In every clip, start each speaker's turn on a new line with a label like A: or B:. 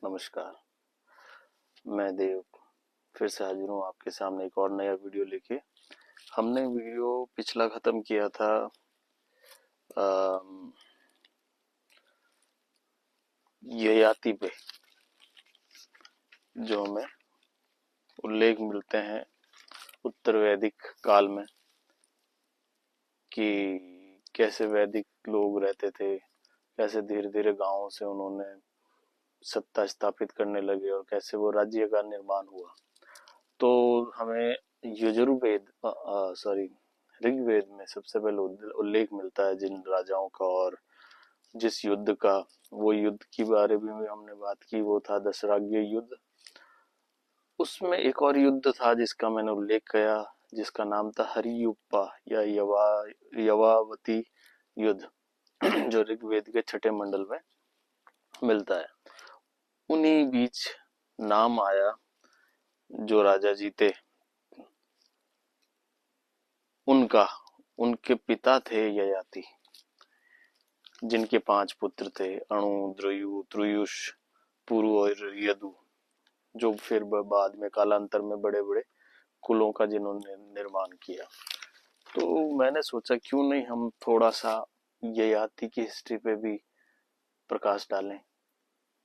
A: नमस्कार। मैं देव फिर से हाजिर हूँ आपके सामने एक और नया वीडियो लेके। हमने वीडियो पिछला ख़त्म किया था अम, ययाति पे, जो हमें उल्लेख मिलते हैं उत्तर वैदिक काल में कि कैसे वैदिक लोग रहते थे, कैसे धीरे धीरे गांवों से उन्होंने सत्ता स्थापित करने लगे और कैसे वो राज्य का निर्माण हुआ। तो हमें यजुर्वेद सॉरी ऋग्वेद में सबसे पहले उल्लेख मिलता है जिन राजाओं का और जिस युद्ध का, वो युद्ध के बारे में भी हमने बात की, वो था दशराग्य युद्ध। उसमें एक और युद्ध था जिसका मैंने उल्लेख किया, जिसका नाम था हरियुप्पा या यवावती युद्ध जो ऋग्वेद के छठे मंडल में मिलता है। उन्हीं बीच नाम आया जो राजा जीते उनका, उनके पिता थे ययाति, जिनके 5 पुत्र थे, अणु, द्रयु, त्रुयुष, पुरु और यदु, जो फिर बाद में कालांतर में बड़े बड़े कुलों का जिन्होंने निर्माण किया। तो मैंने सोचा क्यों नहीं हम थोड़ा सा ययाति की हिस्ट्री पे भी प्रकाश डालें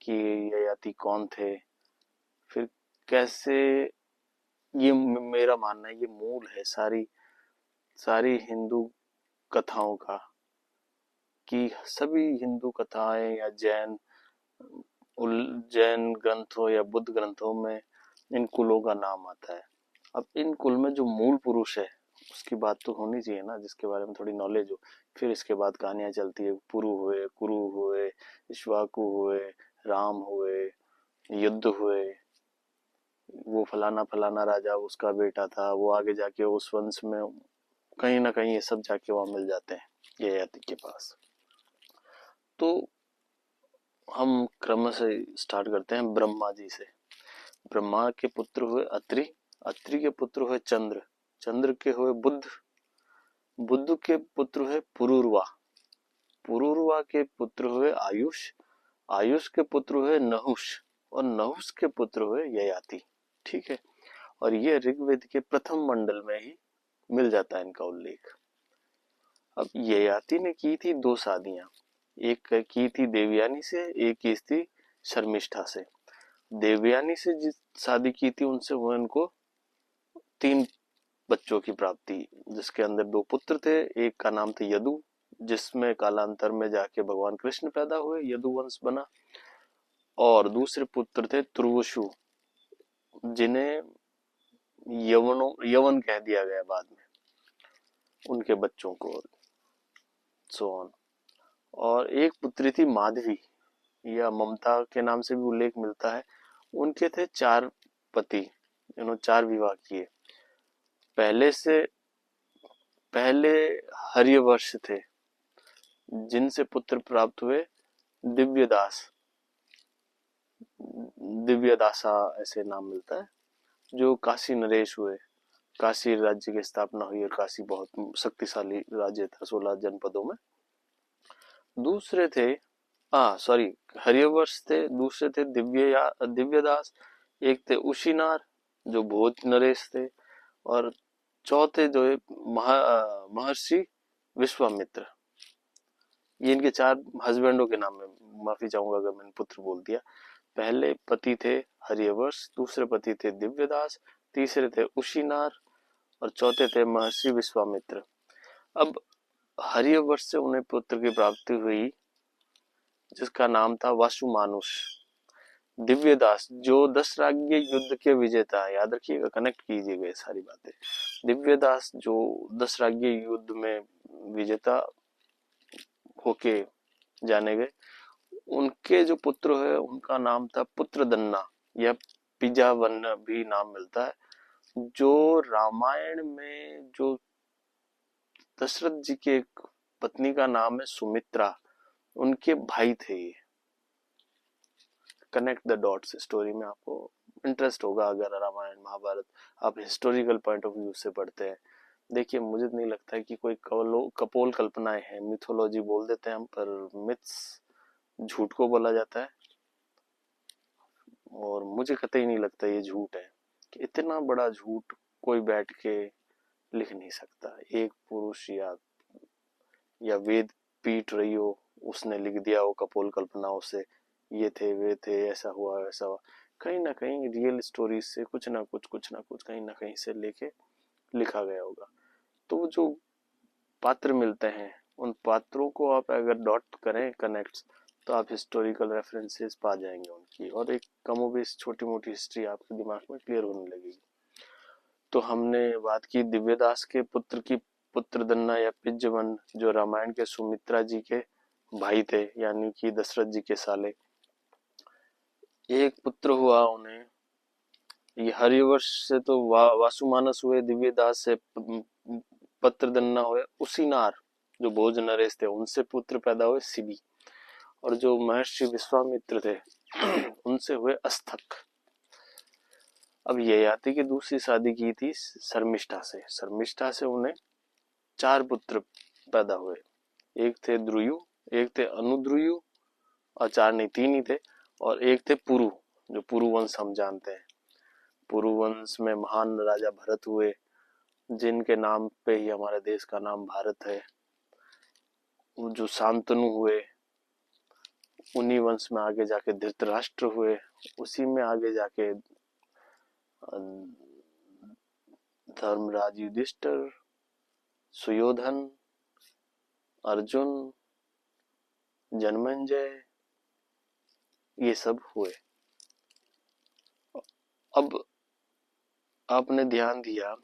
A: कि ययाति कौन थे, फिर कैसे। ये मेरा मानना है, ये मूल है सारी सारी हिंदू कथाओं का, कि सभी हिंदू कथाएं या जैन ग्रंथों या बुद्ध ग्रंथों में इन कुलों का नाम आता है। अब इन कुल में जो मूल पुरुष है उसकी बात तो होनी चाहिए ना, जिसके बारे में थोड़ी नॉलेज हो। फिर इसके बाद कहानियां चलती है, पुरु हुए, कुरु हुए, इक्ष्वाकु हुए, राम हुए, युद्ध हुए, वो फलाना फलाना राजा उसका बेटा था, वो आगे जाके उस वंश में कहीं ना कहीं ये सब जाके वहां मिल जाते हैं ययाति के पास। तो हम क्रम से स्टार्ट करते हैं ब्रह्मा जी से। ब्रह्मा के पुत्र हुए अत्रि, अत्रि के पुत्र हुए चंद्र, चंद्र के हुए बुध, बुध के पुत्र हुए पुरुरवा, पुरुरवा के पुत्र हुए आयुष, आयुष के पुत्र हुए नहुष, और नहुष के पुत्र हुए ययाति। ठीक है, और ये ऋग्वेद के प्रथम मंडल में ही मिल जाता है इनका उल्लेख। अब ययाति ने की थी 2 शादियां, एक की थी देवयानी से, एक की थी शर्मिष्ठा से। देवयानी से जिस शादी की थी उनसे हुए उनको 3 बच्चों की प्राप्ति, जिसके अंदर 2 पुत्र थे। एक का नाम था यदु, जिसमें कालांतर में जाके भगवान कृष्ण पैदा हुए, यदु वंश बना। और दूसरे पुत्र थे तुर्वसु, जिन्हें यवन कह दिया गया बाद में उनके बच्चों को, सो ऑन। और एक पुत्री थी माधवी या ममता के नाम से भी उल्लेख मिलता है। उनके थे 4 पति, इन्होंने 4 विवाह किए। पहले हर्यवर्ष थे, जिनसे पुत्र प्राप्त हुए दिव्यदास, दिव्यदासा ऐसे नाम मिलता है, जो काशी नरेश हुए। काशी राज्य की स्थापना हुई और काशी बहुत शक्तिशाली राज्य था 16 जनपदों में। दूसरे थे सॉरी, हर्यवर्ष थे, दूसरे थे दिव्यदास, एक थे उशीनार जो भोज नरेश थे, और चौथे जो है महर्षि विश्वामित्र। ये इनके 4 हस्बैंडों के नाम है, माफी चाहूंगा अगर मैंने पुत्र बोल दिया। पहले पति थे हर्यवर्ष, दूसरे पति थे दिव्यदास, तीसरे थे उशीनार और चौथे थे महर्षि विश्वामित्र। अब हर्यवर्ष से उन्हें पुत्र की प्राप्ति हुई जिसका नाम था वासुमानुष। दिव्यदास जो दशराग्य युद्ध के विजेता है, याद रखिएगा, कनेक्ट कीजिएगा ये सारी बातें। दिव्यदास जो दशराग्य युद्ध में विजेता होके जाने गए, उनके जो पुत्र है उनका नाम था पुत्रदन्ना या पिजावन भी नाम मिलता है। जो रामायण में जो दशरथ जी के एक पत्नी का नाम है सुमित्रा, उनके भाई थे ये। कनेक्ट द डॉट्स, स्टोरी में आपको इंटरेस्ट होगा अगर रामायण महाभारत आप हिस्टोरिकल पॉइंट ऑफ व्यू से पढ़ते हैं। देखिए, मुझे नहीं लगता है कि कोई कपोल कल्पनाएं हैं, मिथोलॉजी बोल देते हैं हम, पर मिथ्स झूठ को बोला जाता है, और मुझे कतई नहीं लगता ये झूठ है, कि इतना बड़ा झूठ कोई बैठ के लिख नहीं सकता। एक पुरुष या वेद पीट रही हो, उसने लिख दिया हो कपोल कल्पनाओं से, ये थे वे थे, ऐसा हुआ वैसा हुआ। कहीं ना कहीं रियल स्टोरीज से कुछ ना कुछ कहीं ना कहीं से लेके लिखा गया होगा। तो वो जो पात्र मिलते हैं, उन पात्रों को आप अगर डॉट करें कनेक्ट, तो आप हिस्टोरिकल रेफरेंसेस पा जाएंगे उनकी, और एक कमोबेश छोटी मोटी हिस्ट्री आपके दिमाग में क्लियर होने लगेगी। तो हमने बात की दिव्यदास के पुत्र की, पुत्रदन्ना या पिज्जवन, जो रामायण के सुमित्रा जी के भाई थे, यानी कि दशरथ जी के साले। एक पुत्र हुआ उन्हें, ये हरिवंश से तो वासुमानस हुए, दिव्यदास से पुत्रदन्ना हुए। उसी नार जो भोज नरेश थे, उनसे पुत्र पैदा हुए सिबी, और जो महर्षि विश्वामित्र थे उनसे हुए अस्थक। अब ययाति की दूसरी शादी की थी शर्मिष्ठा से। शर्मिष्ठा से उन्हें 4 पुत्र पैदा हुए। एक थे द्रुयु, एक थे अनुद्रुयु, और 4 नहीं 3 ही थे, और एक थे पुरु, जो पुरु वंश हम जानते हैं। पुरु वंश में महान राजा भरत हुए, जिनके नाम पे ही हमारे देश का नाम भारत है। जो शांतनु हुए, उन्हीं वंश में आगे जाके धृतराष्ट्र हुए, उसी में आगे जाके धर्मराज युधिष्ठिर, सुयोधन, अर्जुन, जनमेजय, ये सब हुए। अब आपने ध्यान दिया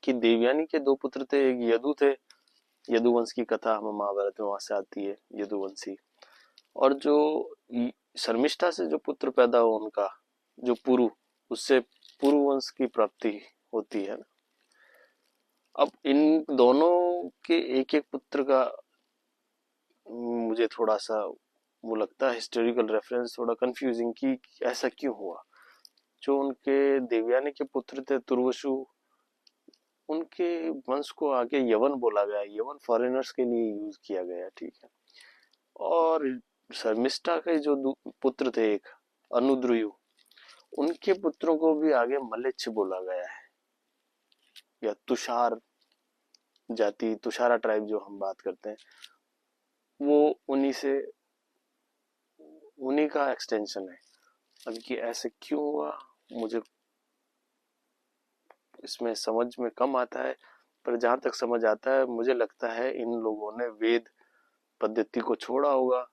A: कि देवयानी के 2 पुत्र थे, एक यदु थे, यदुवंश की कथा हमें महाभारत में वहां से आती है, यदुवंशी। और जो शर्मिष्ठा से जो पुत्र पैदा हुआ उनका, जो पुरु, उससे पुरु वंश की प्राप्ति होती है। अब इन दोनों के एक एक पुत्र का मुझे थोड़ा सा वो लगता है हिस्टोरिकल रेफरेंस थोड़ा कंफ्यूजिंग, कि ऐसा क्यों हुआ। जो उनके देवयानी के पुत्र थे तुर्वसु, उनके वंश को आगे यवन बोला गया। यवन फॉरेनर्स के लिए यूज किया गया, ठीक है। और शर्मिष्ठा के जो पुत्र थे एक अनुद्रुयु, उनके पुत्रों को भी आगे मलेच्छ बोला गया है, या तुषार जाति, तुषारा ट्राइब जो हम बात करते हैं, वो उन्हीं का एक्सटेंशन है। अब ये ऐसे क्यों हुआ, मुझे इसमें समझ में कम आता है, पर जहां तक समझ आता है मुझे लगता है इन लोगों ने वेद पद्धति को छोड़ा होगा,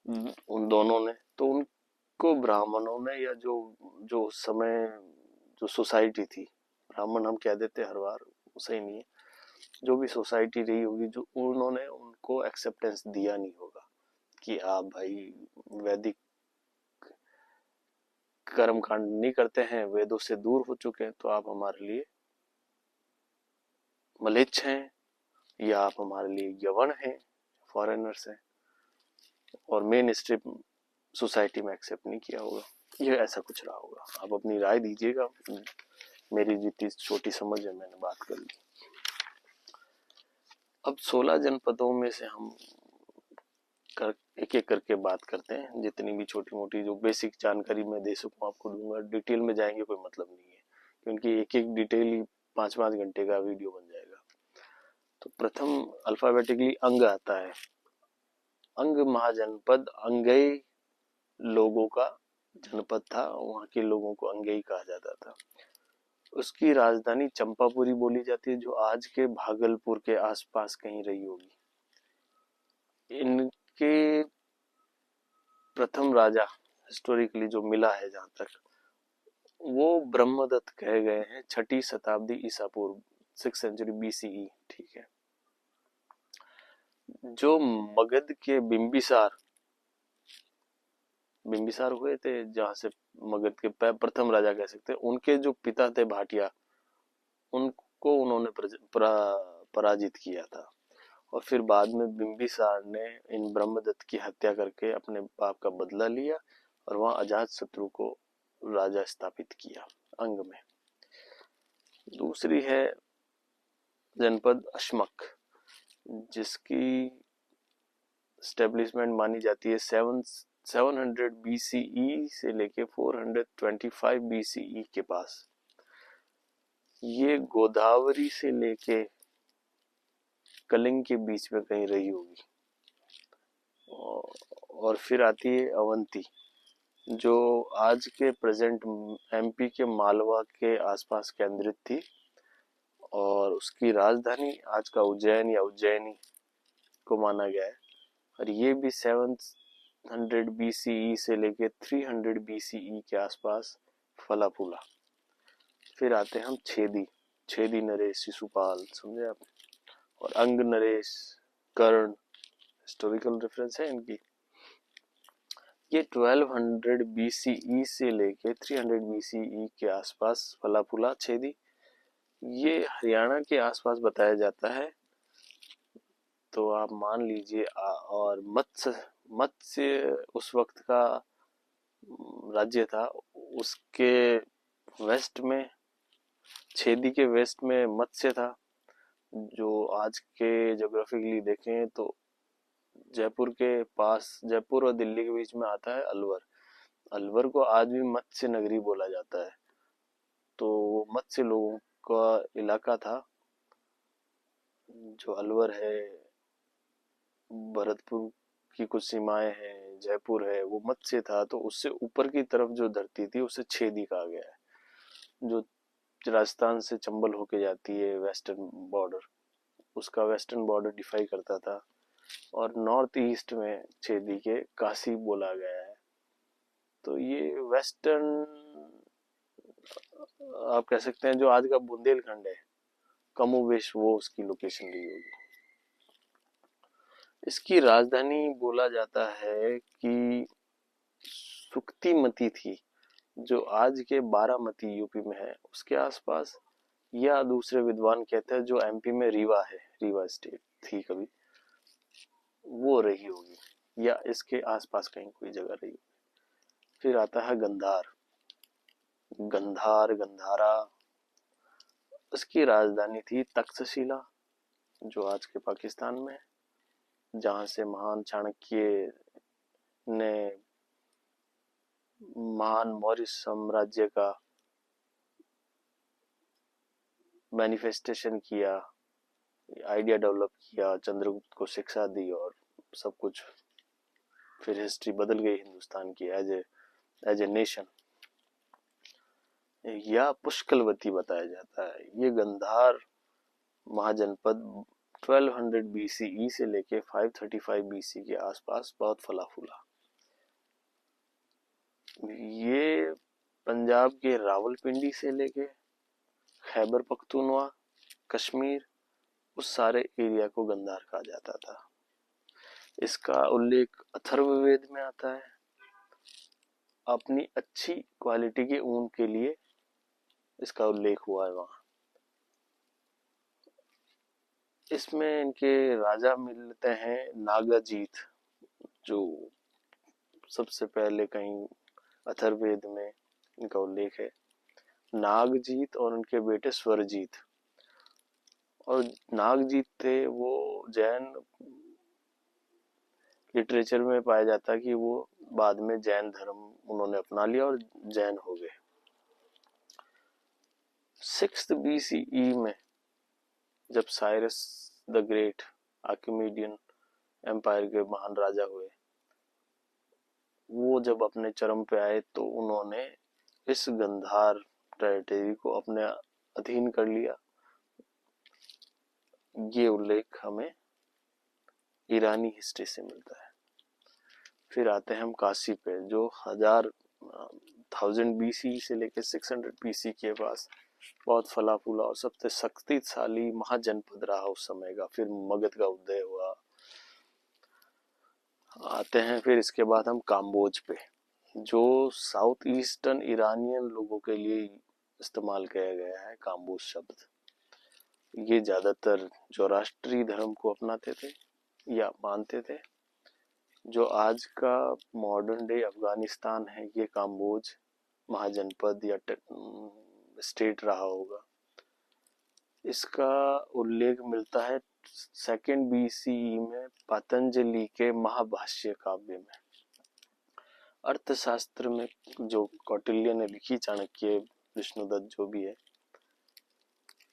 A: उन दोनों ने। तो उनको ब्राह्मणों ने, या जो जो समय जो सोसाइटी थी, ब्राह्मण हम कह देते हर बार, सही नहीं है, जो भी सोसाइटी रही होगी, जो उन्होंने उनको एक्सेप्टेंस दिया नहीं होगा कि आप भाई वैदिक कर्म कांड नहीं करते हैं, वेदों से दूर हो चुके हैं, तो आप हमारे लिए मलेच्छ हैं, या आप हमारे लिए यवन हैं, फॉरेनर्स हैं, और मेन स्ट्रीम सोसाइटी में एक्सेप्ट नहीं किया होगा। ये ऐसा कुछ रहा होगा। आप अपनी राय दीजिएगा, मेरी जितनी छोटी समझ है मैंने बात कर ली। अब 16 जनपदों में से हम एक एक करके बात करते हैं, जितनी भी छोटी मोटी जो बेसिक जानकारी मैं दे सकूं आपको दूंगा। डिटेल में जाएंगे कोई मतलब नहीं है, क्योंकि एक एक डिटेल ही 5-5 घंटे का वीडियो बन जाएगा। तो प्रथम अल्फाबेटिकली अंग आता है। अंग महाजनपद, अंगई लोगों का जनपद था, वहां के लोगों को अंगई कहा जाता था। उसकी राजधानी चंपापुरी बोली जाती है, जो आज के भागलपुर के आसपास कहीं रही होगी। इनके प्रथम राजा हिस्टोरिकली जो मिला है जहां तक, वो ब्रह्मदत्त कहे गए हैं, 6ठी शताब्दी ईसा पूर्व, 6th सेंचुरी BCE, ठीक है। जो मगध के बिंबिसार हुए थे, जहां से मगध के प्रथम राजा कह सकते हैं, उनके जो पिता थे भाटिया, उनको उन्होंने पराजित किया था। और फिर बाद में बिंबिसार ने इन ब्रह्मदत्त की हत्या करके अपने पाप का बदला लिया, और वहां अजात शत्रु को राजा स्थापित किया अंग में। दूसरी है जनपद अश्मक, जिसकी स्टेब्लिशमेंट मानी जाती है 7th 700 BCE से लेके 425 BCE के पास ये गोदावरी से लेके कलिंग के बीच में कहीं रही होगी। और फिर आती है अवंती, जो आज के प्रेजेंट एमपी के मालवा के आसपास केंद्रित थी, और उसकी राजधानी आज का उज्जैन या उज्जैनी को माना गया है। और ये भी 700 BCE से लेके 300 BCE के आसपास फला फूला। फिर आते हैं हम छेदी नरेश शिशुपाल, समझे आप, और अंग नरेश, कर्ण, हिस्टोरिकल रेफरेंस है इनकी। ये 1200 BCE से लेके 300 BCE के आसपास फला फूला छेदी। ये हरियाणा के आसपास बताया जाता है, तो आप मान लीजिए। और मत्स्य उस वक्त का राज्य था, उसके वेस्ट में, छेदी के वेस्ट में मत्स्य था, जो आज के ज्योग्राफिकली देखें तो जयपुर के पास, जयपुर और दिल्ली के बीच में आता है अलवर। अलवर को आज भी मत्स्य नगरी बोला जाता है। तो वो मत्स्य लोगों का इलाका था। जो अलवर है, भरतपुर की कुछ सीमाएं हैं, जयपुर है, वो मत्स्य था। तो उससे ऊपर की तरफ जो धरती थी उसे छेदी कहा गया है। जो राजस्थान से चंबल होके जाती है वेस्टर्न बॉर्डर, उसका वेस्टर्न बॉर्डर डिफाई करता था। और नॉर्थ ईस्ट में छेदी के काशी बोला गया है। तो ये वेस्टर्न, आप कह सकते हैं जो आज का बुंदेलखंड है, कमोवेश वो उसकी लोकेशन रही होगी। इसकी राजधानी बोला जाता है कि सुक्तिमती थी, जो आज के बारामती यूपी में है, उसके आसपास। या दूसरे विद्वान कहते हैं जो एमपी में रीवा है, रीवा स्टेट थी कभी, वो रही होगी, या इसके आसपास कहीं कोई जगह रही होगी। फिर आता है गंधारा। उसकी राजधानी थी तक्षशिला, जो आज के पाकिस्तान में, जहां से महान चाणक्य ने महान मौर्य साम्राज्य का मैनिफेस्टेशन किया, आइडिया डेवलप किया, चंद्रगुप्त को शिक्षा दी, और सब कुछ। फिर हिस्ट्री बदल गई हिंदुस्तान की एज ए नेशन। या पुष्कलवती बताया जाता है। ये गंधार महाजनपद 1200 BCE से लेके 535 BC के आसपास बहुत फला फूला। ये पंजाब के रावलपिंडी से लेके खैबर पख्तूनवा, कश्मीर, उस सारे एरिया को गंधार कहा जाता था। इसका उल्लेख अथर्ववेद में आता है। अपनी अच्छी क्वालिटी के ऊन के लिए इसका उल्लेख हुआ है वहां। इसमें इनके राजा मिलते हैं नागाजीत, जो सबसे पहले कहीं अथर्ववेद में इनका उल्लेख है। नागजीत और उनके बेटे स्वरजीत। और नागजीत थे वो जैन लिटरेचर में पाया जाता है कि वो बाद में जैन धर्म उन्होंने अपना लिया और जैन हो गए। 6th BCE में जब साइरस द ग्रेट आर्किमेडियन एम्पायर के महान राजा हुए, वो जब अपने चरम पे आए तो उन्होंने इस गंधार टेरिटरी को अपने अधीन कर लिया। ये उल्लेख हमें ईरानी हिस्ट्री से मिलता है। फिर आते हैं हम काशी पे, जो 1000 BC से लेकर 600 BC के पास बहुत फला फूला और सबसे शक्तिशाली महाजनपद रहा उस समय का। फिर मगध का उदय हुआ। आते हैं फिर इसके बाद हम काम्बोज पे, जो साउथ ईस्टर्न ईरानियन लोगों के लिए इस्तेमाल किया गया है काम्बोज शब्द। ये ज्यादातर जोराष्ट्री धर्म को अपनाते थे या मानते थे। जो आज का मॉडर्न डे अफगानिस्तान है, ये काम्बोज महाजनपद या स्टेट रहा होगा। इसका उल्लेख मिलता है 2nd BCE में पतंजलि के महाभाष्य काव्य में। अर्थशास्त्र में जो कौटिल्य ने लिखी, चाणक्य, विष्णुदत्त जो भी है,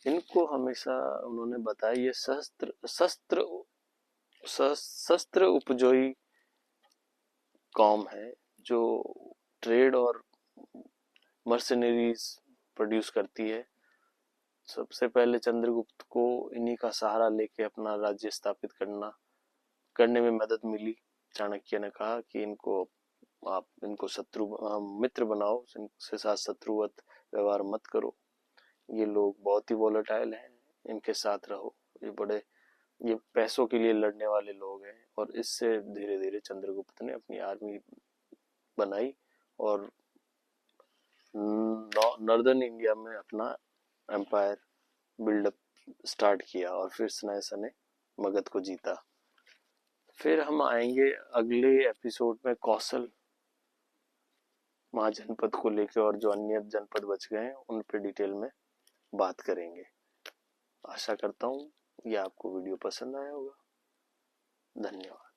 A: इनको हमेशा उन्होंने बताया ये शस्त्र उपजोई कौम है जो ट्रेड और मर्सिनरीज प्रोड्यूस करती है। सबसे पहले चंद्रगुप्त को इन्हीं का सहारा लेके अपना राज्य स्थापित करने में मदद मिली। चाणक्य ने कहा कि आप इनको मित्र बनाओ, इनके साथ शत्रुवत व्यवहार मत करो, ये लोग बहुत ही वोलेटाइल हैं, इनके साथ रहो, ये पैसों के लिए लड़ने वाले लोग हैं। और इससे धीरे धीरे चंद्रगुप्त ने अपनी आर्मी बनाई और नॉर्दर्न इंडिया में अपना एम्पायर बिल्डअप स्टार्ट किया और फिर सने सने मगध को जीता। फिर हम आएंगे अगले एपिसोड में कौशल महाजनपद को लेकर, और जो अन्य जनपद बच गए हैं उन पे डिटेल में बात करेंगे। आशा करता हूँ ये आपको वीडियो पसंद आया होगा। धन्यवाद।